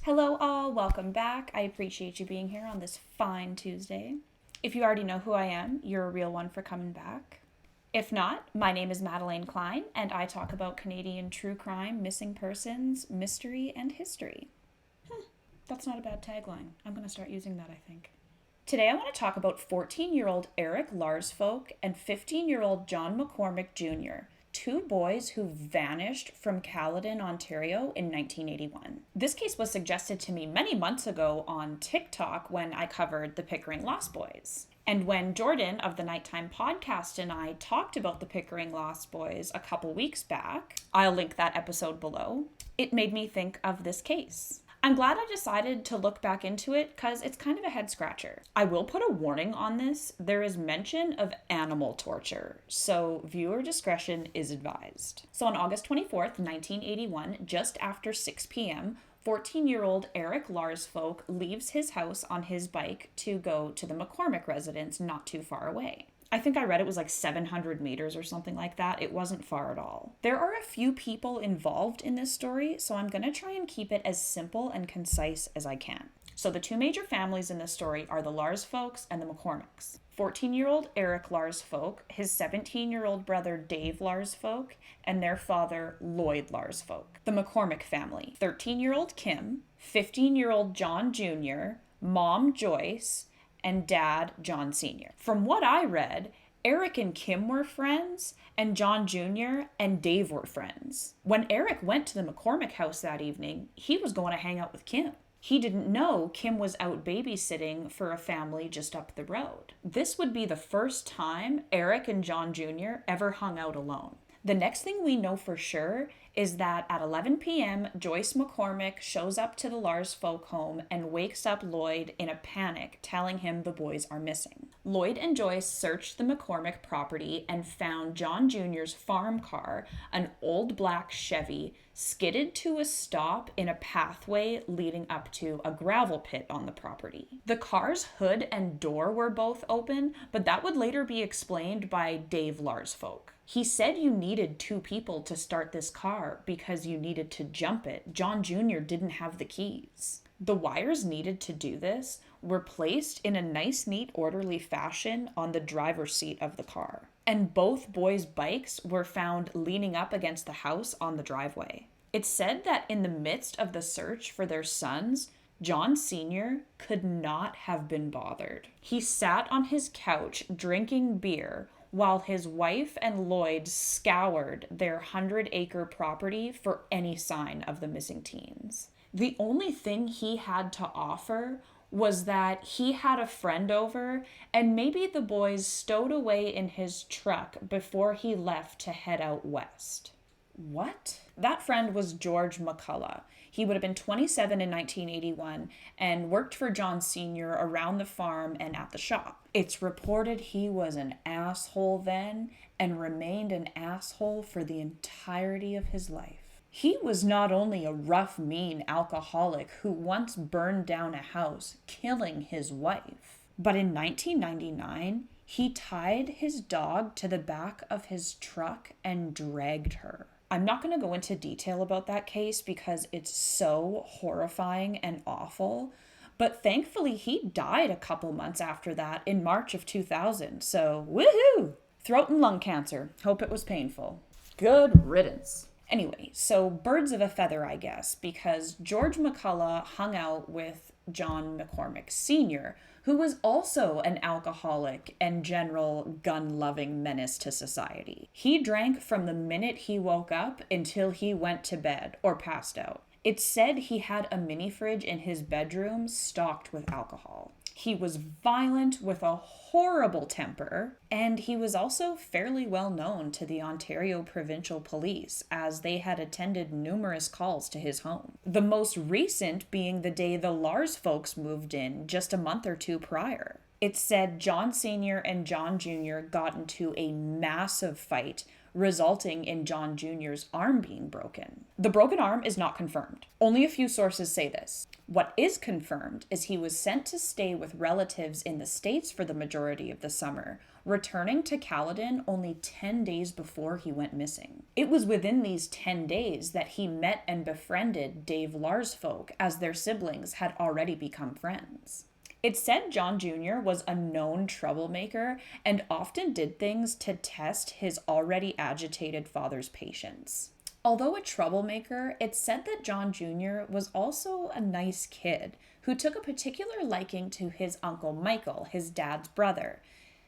Hello all, welcome back. I appreciate you being here on this fine Tuesday. If you already know who I am, you're a real one for coming back. If not, my name is Madeleine Klein, and I talk about Canadian true crime, missing persons, mystery, and history. That's not a bad tagline. I'm going to start using that, I think. Today I want to talk about 14-year-old Eric Larsfolk and 15-year-old John McCormick Jr., two boys who vanished from Caledon, Ontario in 1981. This case was suggested to me many months ago on TikTok when I covered the Pickering Lost Boys. And when Jordan of the Nighttime Podcast and I talked about the Pickering Lost Boys a couple weeks back, I'll link that episode below, it made me think of this case. I'm glad I decided to look back into it because it's kind of a head scratcher. I will put a warning on this. There is mention of animal torture, so viewer discretion is advised. So on August 24th, 1981, just after 6 p.m., 14-year-old Eric Larsfolk leaves his house on his bike to go to the McCormick residence not too far away. I think I read it was like 700 meters or something like that. It wasn't far at all. There are a few people involved in this story, so I'm going to try and keep it as simple and concise as I can. So the two major families in this story are the Larsfolks and the McCormicks. 14-year-old Eric Larsfolk, his 17-year-old brother Dave Larsfolk, and their father Lloyd Larsfolk. The McCormick family, 13-year-old Kim, 15-year-old John Jr., mom Joyce, and dad, John Sr. From what I read, Eric and Kim were friends, and John Jr. and Dave were friends. When Eric went to the McCormick house that evening, he was going to hang out with Kim. He didn't know Kim was out babysitting for a family just up the road. This would be the first time Eric and John Jr. ever hung out alone. The next thing we know for sure is that at 11 p.m., Joyce McCormick shows up to the Larsfolk home and wakes up Lloyd in a panic, telling him the boys are missing. Lloyd and Joyce searched the McCormick property and found John Jr.'s farm car, an old black Chevy, skidded to a stop in a pathway leading up to a gravel pit on the property. The car's hood and door were both open, but that would later be explained by Dave Larsfolk. He said you needed two people to start this car because you needed to jump it. John Jr. didn't have the keys. The wires needed to do this were placed in a nice, neat, orderly fashion on the driver's seat of the car. And both boys' bikes were found leaning up against the house on the driveway. It's said that in the midst of the search for their sons, John Sr. could not have been bothered. He sat on his couch drinking beer while his wife and Lloyd scoured their 100-acre property for any sign of the missing teens. The only thing he had to offer was that he had a friend over and maybe the boys stowed away in his truck before he left to head out west. What? That friend was George McCullough. He would have been 27 in 1981 and worked for John Sr. around the farm and at the shop. It's reported he was an asshole then and remained an asshole for the entirety of his life. He was not only a rough, mean alcoholic who once burned down a house, killing his wife, but in 1999, he tied his dog to the back of his truck and dragged her. I'm not going to go into detail about that case because it's so horrifying and awful, but thankfully he died a couple months after that in March of 2000, so woohoo! Throat and lung cancer. Hope it was painful. Good riddance. Anyway, so birds of a feather, I guess, because George McCullough hung out with John McCormick Sr., who was also an alcoholic and general gun-loving menace to society. He drank from the minute he woke up until he went to bed or passed out. It's said he had a mini fridge in his bedroom stocked with alcohol. He was violent with a horrible temper, and he was also fairly well known to the Ontario Provincial Police as they had attended numerous calls to his home. The most recent being the day the Larsfolks moved in just a month or two prior. It said John Sr. and John Jr. got into a massive fight, resulting in John Jr.'s arm being broken. The broken arm is not confirmed. Only a few sources say this. What is confirmed is he was sent to stay with relatives in the States for the majority of the summer, returning to Caledon only 10 days before he went missing. It was within these 10 days that he met and befriended Dave Larsfolk, as their siblings had already become friends. It's said John Jr. was a known troublemaker and often did things to test his already agitated father's patience. Although a troublemaker, it's said that John Jr. was also a nice kid who took a particular liking to his Uncle Michael, his dad's brother.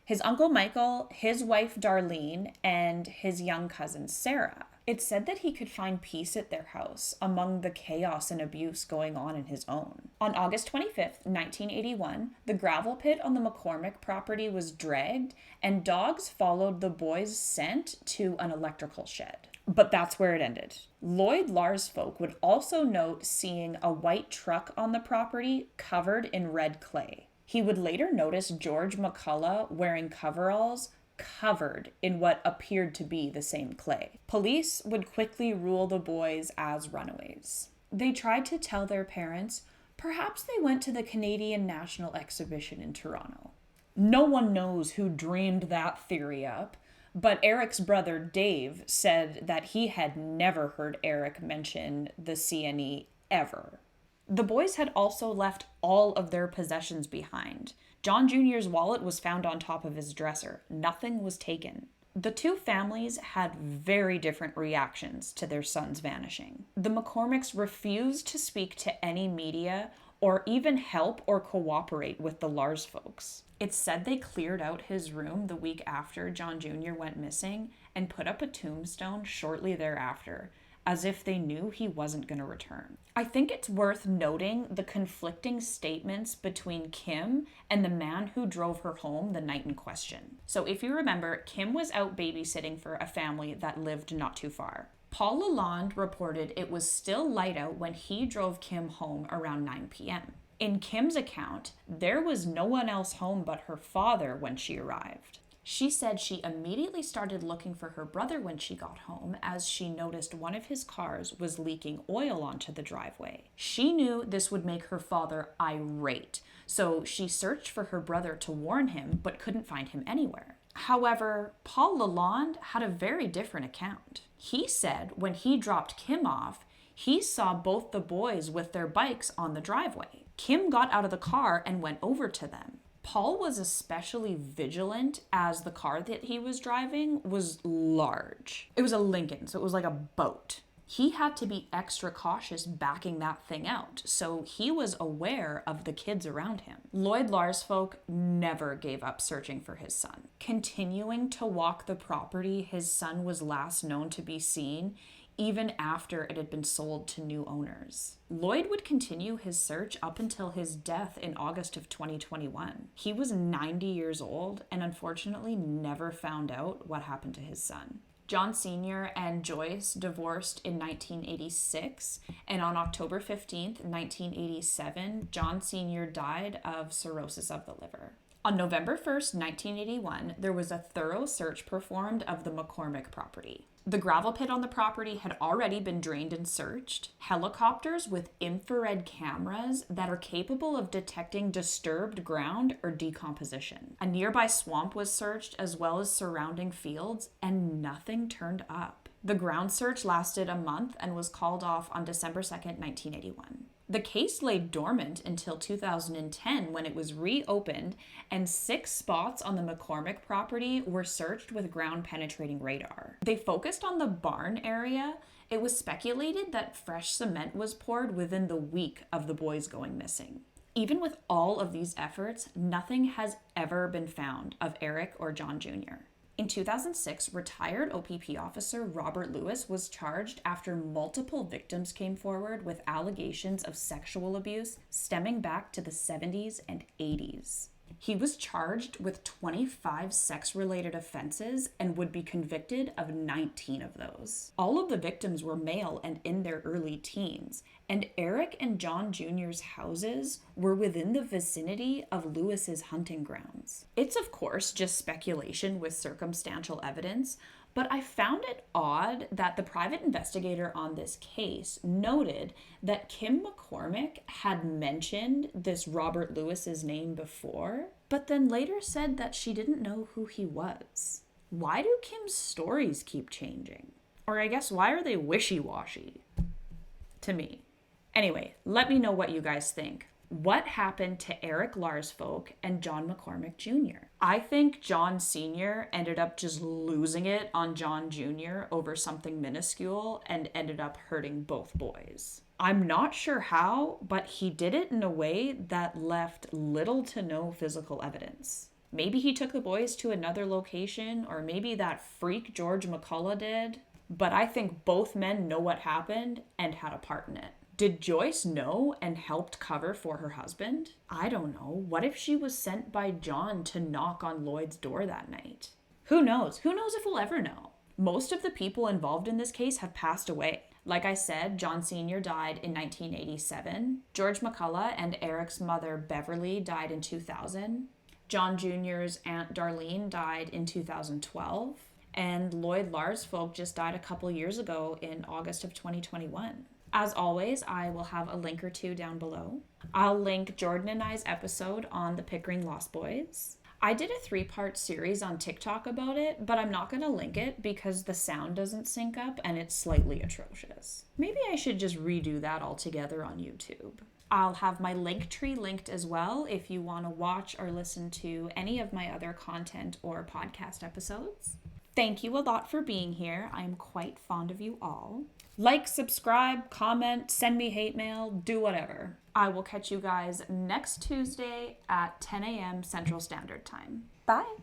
His Uncle Michael, his wife Darlene, and his young cousin Sarah. It's said that he could find peace at their house among the chaos and abuse going on in his own. On August 25th, 1981, the gravel pit on the McCormick property was dragged, and dogs followed the boys' scent to an electrical shed. But that's where it ended. Lloyd Larsfolk would also note seeing a white truck on the property covered in red clay. He would later notice George McCullough wearing coveralls covered in what appeared to be the same clay. Police would quickly rule the boys as runaways. They tried to tell their parents perhaps they went to the Canadian National Exhibition in Toronto. No one knows who dreamed that theory up, but Eric's brother Dave said that he had never heard Eric mention the CNE ever. The boys had also left all of their possessions behind. John Jr.'s wallet was found on top of his dresser. Nothing was taken. The two families had very different reactions to their son's vanishing. The McCormicks refused to speak to any media or even help or cooperate with the Larsfolks. It's said they cleared out his room the week after John Jr. went missing and put up a tombstone shortly thereafter, as if they knew he wasn't going to return. I think it's worth noting the conflicting statements between Kim and the man who drove her home the night in question. So if you remember, Kim was out babysitting for a family that lived not too far. Paul Lalonde reported it was still light out when he drove Kim home around 9 p.m. In Kim's account, there was no one else home but her father when she arrived. She said she immediately started looking for her brother when she got home, as she noticed one of his cars was leaking oil onto the driveway. She knew this would make her father irate, so she searched for her brother to warn him, but couldn't find him anywhere. However, Paul Lalonde had a very different account. He said when he dropped Kim off, he saw both the boys with their bikes on the driveway. Kim got out of the car and went over to them. Paul was especially vigilant as the car that he was driving was large. It was a Lincoln, so it was like a boat. He had to be extra cautious backing that thing out, so he was aware of the kids around him. Lloyd Larsfolk never gave up searching for his son. Continuing to walk the property his son was last known to be seen, even after it had been sold to new owners. Lloyd would continue his search up until his death in August of 2021. He was 90 years old and unfortunately never found out what happened to his son. John Sr. and Joyce divorced in 1986, and on October 15th, 1987, John Sr. died of cirrhosis of the liver. On November 1st, 1981, there was a thorough search performed of the McCormick property. The gravel pit on the property had already been drained and searched. Helicopters with infrared cameras that are capable of detecting disturbed ground or decomposition. A nearby swamp was searched, as well as surrounding fields, and nothing turned up. The ground search lasted a month and was called off on December 2nd, 1981. The case lay dormant until 2010 when it was reopened, and 6 spots on the McCormick property were searched with ground-penetrating radar. They focused on the barn area. It was speculated that fresh cement was poured within the week of the boys going missing. Even with all of these efforts, nothing has ever been found of Eric or John Jr. In 2006, retired OPP officer Robert Lewis was charged after multiple victims came forward with allegations of sexual abuse stemming back to the 70s and 80s. He was charged with 25 sex-related offenses and would be convicted of 19 of those. All of the victims were male and in their early teens, and Eric and John Jr.'s houses were within the vicinity of Lewis's hunting grounds. It's of course just speculation with circumstantial evidence, But I found it odd that the private investigator on this case noted that Kim McCormick had mentioned this Robert Lewis's name before, but then later said that she didn't know who he was. Why do Kim's stories keep changing? Or I guess, why are they wishy-washy? To me. Anyway, let me know what you guys think. What happened to Eric Larsfolk and John McCormick Jr.? I think John Sr. ended up just losing it on John Jr. over something minuscule and ended up hurting both boys. I'm not sure how, but he did it in a way that left little to no physical evidence. Maybe he took the boys to another location, or maybe that freak George McCullough did. But I think both men know what happened and had a part in it. Did Joyce know and helped cover for her husband? I don't know. What if she was sent by John to knock on Lloyd's door that night? Who knows? Who knows if we'll ever know? Most of the people involved in this case have passed away. Like I said, John Sr. died in 1987. George McCullough and Eric's mother, Beverly, died in 2000. John Jr.'s Aunt Darlene died in 2012. And Lloyd Larsfolk just died a couple years ago in August of 2021. As always, I will have a link or two down below. I'll link Jordan and I's episode on the Pickering Lost Boys. I did a 3-part series on TikTok about it, but I'm not going to link it because the sound doesn't sync up and it's slightly atrocious. Maybe I should just redo that altogether on YouTube. I'll have my Linktree linked as well if you want to watch or listen to any of my other content or podcast episodes. Thank you a lot for being here. I'm quite fond of you all. Like, subscribe, comment, send me hate mail, do whatever. I will catch you guys next Tuesday at 10 a.m. Central Standard Time. Bye.